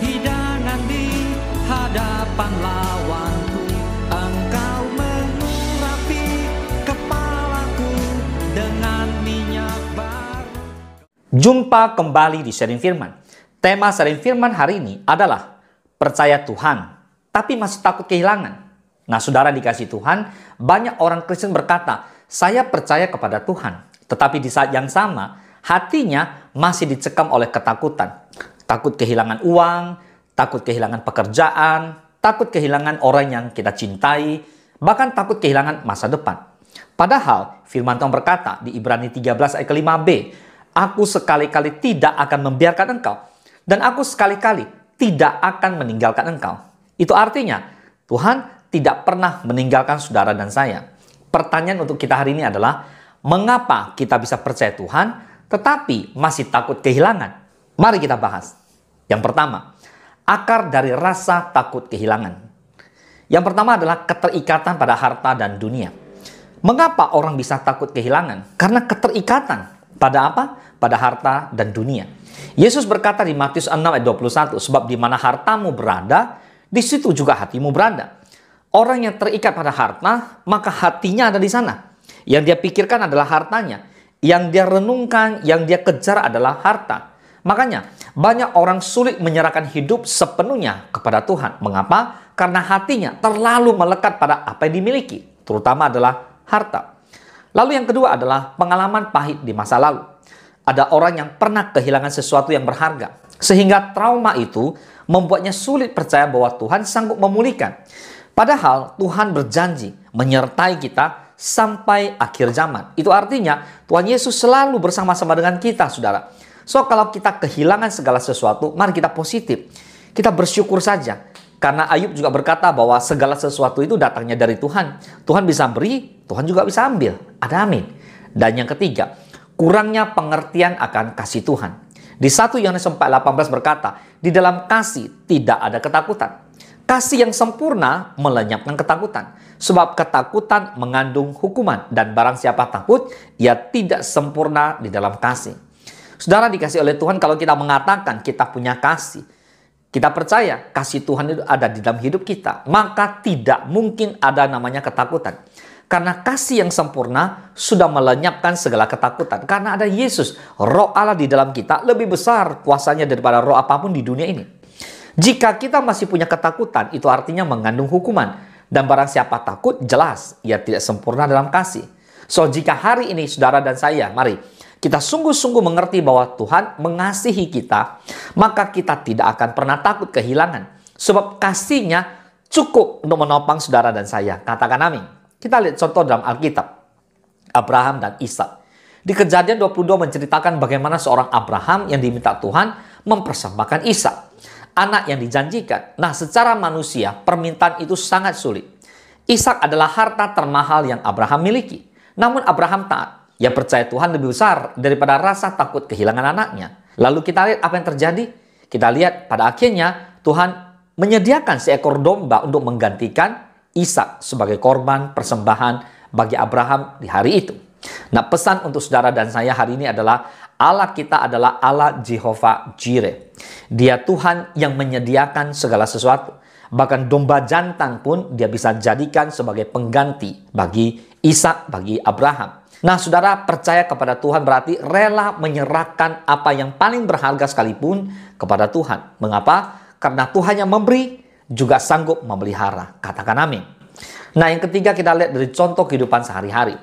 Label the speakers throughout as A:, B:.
A: hidangan di hadapan lawanku. Engkau mengurapi kepalaku dengan minyak baru.
B: Jumpa kembali di Sharing Firman. Tema Sharing Firman hari ini adalah percaya Tuhan, tapi masih takut kehilangan. Nah, saudara dikasih Tuhan, banyak orang Kristen berkata, saya percaya kepada Tuhan. Tetapi di saat yang sama, hatinya masih dicekam oleh ketakutan. Takut kehilangan uang, takut kehilangan pekerjaan, takut kehilangan orang yang kita cintai, bahkan takut kehilangan masa depan. Padahal firman Tuhan berkata di Ibrani 13 ayat 5b, aku sekali-kali tidak akan membiarkan engkau, dan aku sekali-kali tidak akan meninggalkan engkau. Itu artinya Tuhan tidak pernah meninggalkan saudara dan saya. Pertanyaan untuk kita hari ini adalah, mengapa kita bisa percaya Tuhan tetapi masih takut kehilangan? Mari kita bahas. Yang pertama, akar dari rasa takut kehilangan. Yang pertama adalah keterikatan pada harta dan dunia. Mengapa orang bisa takut kehilangan? Karena keterikatan pada apa? Pada harta dan dunia. Yesus berkata di Matius 6 ayat 21, sebab di mana hartamu berada, di situ juga hatimu berada. Orang yang terikat pada harta, maka hatinya ada di sana. Yang dia pikirkan adalah hartanya. Yang dia renungkan, yang dia kejar adalah harta. Makanya, banyak orang sulit menyerahkan hidup sepenuhnya kepada Tuhan. Mengapa? Karena hatinya terlalu melekat pada apa yang dimiliki. Terutama adalah harta. Lalu yang kedua adalah pengalaman pahit di masa lalu. Ada orang yang pernah kehilangan sesuatu yang berharga. Sehingga trauma itu membuatnya sulit percaya bahwa Tuhan sanggup memulihkan. Padahal Tuhan berjanji menyertai kita sampai akhir zaman. Itu artinya Tuhan Yesus selalu bersama-sama dengan kita, saudara. So, kalau kita kehilangan segala sesuatu, mari kita positif. Kita bersyukur saja. Karena Ayub juga berkata bahwa segala sesuatu itu datangnya dari Tuhan. Tuhan bisa beri, Tuhan juga bisa ambil. Ada amin. Dan yang ketiga, kurangnya pengertian akan kasih Tuhan. Di 1 Yohanes 4:18 berkata, di dalam kasih tidak ada ketakutan. Kasih yang sempurna melenyapkan ketakutan. Sebab ketakutan mengandung hukuman. Dan barang siapa takut, ia tidak sempurna di dalam kasih. Saudara dikasih oleh Tuhan, kalau kita mengatakan kita punya kasih, kita percaya kasih Tuhan itu ada di dalam hidup kita, maka tidak mungkin ada namanya ketakutan. Karena kasih yang sempurna sudah melenyapkan segala ketakutan. Karena ada Yesus, Roh Allah di dalam kita lebih besar kuasanya daripada roh apapun di dunia ini. Jika kita masih punya ketakutan, itu artinya mengandung hukuman. Dan barang siapa takut, jelas ia tidak sempurna dalam kasih. So, jika hari ini saudara dan saya, mari kita sungguh-sungguh mengerti bahwa Tuhan mengasihi kita, maka kita tidak akan pernah takut kehilangan. Sebab kasih-Nya cukup untuk menopang saudara dan saya. Katakan amin. Kita lihat contoh dalam Alkitab. Abraham dan Ishak. Di Kejadian 22 menceritakan bagaimana seorang Abraham yang diminta Tuhan mempersembahkan Ishak, anak yang dijanjikan. Nah, secara manusia, permintaan itu sangat sulit. Ishak adalah harta termahal yang Abraham miliki. Namun Abraham taat. Ia percaya Tuhan lebih besar daripada rasa takut kehilangan anaknya. Lalu kita lihat apa yang terjadi. Kita lihat pada akhirnya Tuhan menyediakan seekor domba untuk menggantikan Ishak sebagai korban persembahan bagi Abraham di hari itu. Nah, pesan untuk saudara dan saya hari ini adalah Allah kita adalah Allah Jehovah Jireh. Dia Tuhan yang menyediakan segala sesuatu. Bahkan domba jantan pun dia bisa jadikan sebagai pengganti bagi Ishak, bagi Abraham. Nah, saudara percaya kepada Tuhan berarti rela menyerahkan apa yang paling berharga sekalipun kepada Tuhan. Mengapa? Karena Tuhan yang memberi juga sanggup memelihara. Katakan amin. Nah, yang ketiga kita lihat dari contoh kehidupan sehari-hari.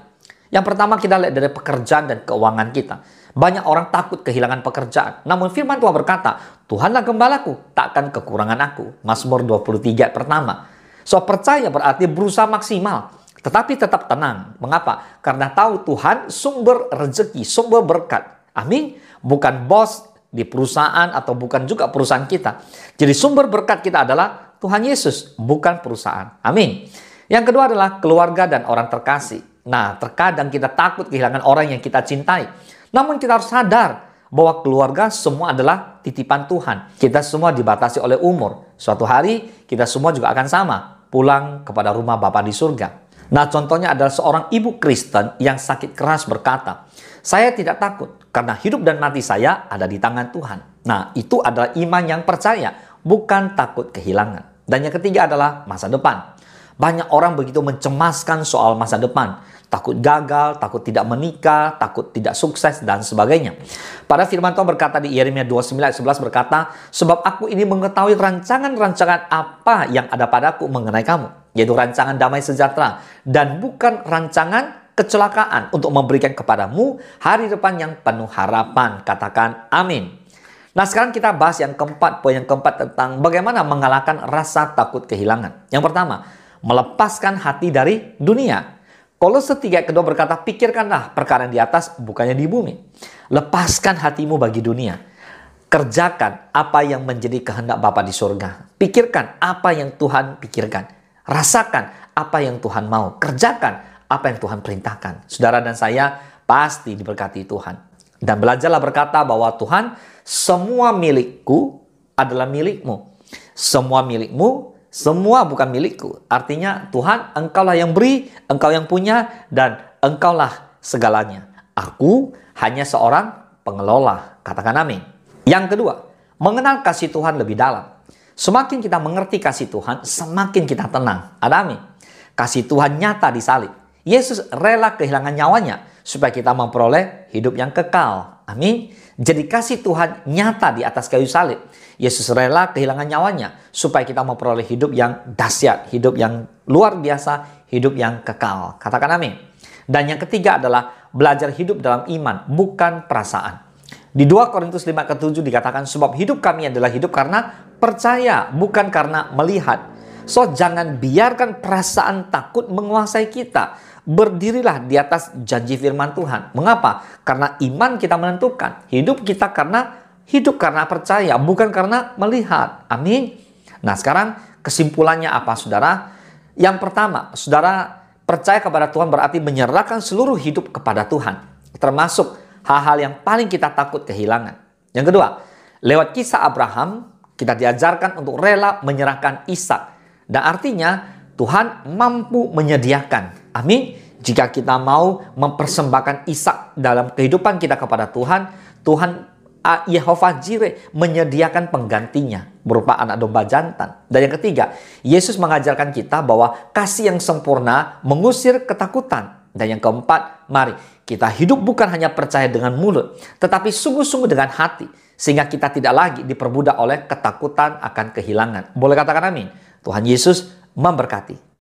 B: Yang pertama kita lihat dari pekerjaan dan keuangan kita. Banyak orang takut kehilangan pekerjaan. Namun firman Tuhan berkata, Tuhanlah gembalaku, takkan kekurangan aku. Mazmur 23 pertama. So, percaya berarti berusaha maksimal. Tetapi tetap tenang. Mengapa? Karena tahu Tuhan sumber rezeki, sumber berkat. Amin. Bukan bos di perusahaan atau bukan juga perusahaan kita. Jadi sumber berkat kita adalah Tuhan Yesus, bukan perusahaan. Amin. Yang kedua adalah keluarga dan orang terkasih. Nah, terkadang kita takut kehilangan orang yang kita cintai. Namun kita harus sadar bahwa keluarga semua adalah titipan Tuhan. Kita semua dibatasi oleh umur. Suatu hari kita semua juga akan sama, pulang kepada rumah Bapa di surga. Nah, contohnya adalah seorang ibu Kristen yang sakit keras berkata, saya tidak takut karena hidup dan mati saya ada di tangan Tuhan. Nah, itu adalah iman yang percaya, bukan takut kehilangan. Dan yang ketiga adalah masa depan. Banyak orang begitu mencemaskan soal masa depan. Takut gagal, takut tidak menikah, takut tidak sukses, dan sebagainya. Pada firman Tuhan berkata di Yeremia 29 ayat 11 berkata, sebab aku ini mengetahui rancangan-rancangan apa yang ada padaku mengenai kamu, yaitu rancangan damai sejahtera, dan bukan rancangan kecelakaan, untuk memberikan kepadamu hari depan yang penuh harapan. Katakan amin. Nah, sekarang kita bahas yang keempat, poin yang keempat tentang bagaimana mengalahkan rasa takut kehilangan. Yang pertama, melepaskan hati dari dunia. Kolose 3 ayat kedua berkata, pikirkanlah perkara yang di atas, bukannya di bumi. Lepaskan hatimu bagi dunia. Kerjakan apa yang menjadi kehendak Bapa di surga. Pikirkan apa yang Tuhan pikirkan. Rasakan apa yang Tuhan mau. Kerjakan apa yang Tuhan perintahkan. Saudara dan saya pasti diberkati Tuhan. Dan belajarlah berkata bahwa Tuhan, semua milikku adalah milikmu. Semua milikmu, semua bukan milikku. Artinya Tuhan, engkaulah yang beri, engkau yang punya, dan engkaulah segalanya. Aku hanya seorang pengelola. Katakan amin. Yang kedua, mengenal kasih Tuhan lebih dalam. Semakin kita mengerti kasih Tuhan, semakin kita tenang. Ada amin. Kasih Tuhan nyata di salib. Yesus rela kehilangan nyawanya supaya kita memperoleh hidup yang kekal. Amin. Jadi kasih Tuhan nyata di atas kayu salib. Yesus rela kehilangan nyawanya supaya kita memperoleh hidup yang dahsyat, hidup yang luar biasa, hidup yang kekal. Katakan amin. Dan yang ketiga adalah belajar hidup dalam iman, bukan perasaan. Di 2 Korintus 5 ke 7 dikatakan, sebab hidup kami adalah hidup karena percaya, bukan karena melihat. So, jangan biarkan perasaan takut menguasai kita. Berdirilah di atas janji firman Tuhan. Mengapa? Karena iman kita menentukan. Hidup kita hidup karena percaya, bukan karena melihat. Amin. Nah, sekarang kesimpulannya apa, saudara? Yang pertama, saudara percaya kepada Tuhan berarti menyerahkan seluruh hidup kepada Tuhan. Termasuk hal-hal yang paling kita takut kehilangan. Yang kedua, lewat kisah Abraham, kita diajarkan untuk rela menyerahkan Ishak. Dan artinya, Tuhan mampu menyediakan. Amin. Jika kita mau mempersembahkan Ishak dalam kehidupan kita kepada Tuhan, Tuhan Yehovah Jireh menyediakan penggantinya berupa anak domba jantan. Dan yang ketiga, Yesus mengajarkan kita bahwa kasih yang sempurna mengusir ketakutan. Dan yang keempat, mari kita hidup bukan hanya percaya dengan mulut, tetapi sungguh-sungguh dengan hati, sehingga kita tidak lagi diperbudak oleh ketakutan akan kehilangan. Boleh katakan amin. Tuhan Yesus memberkati.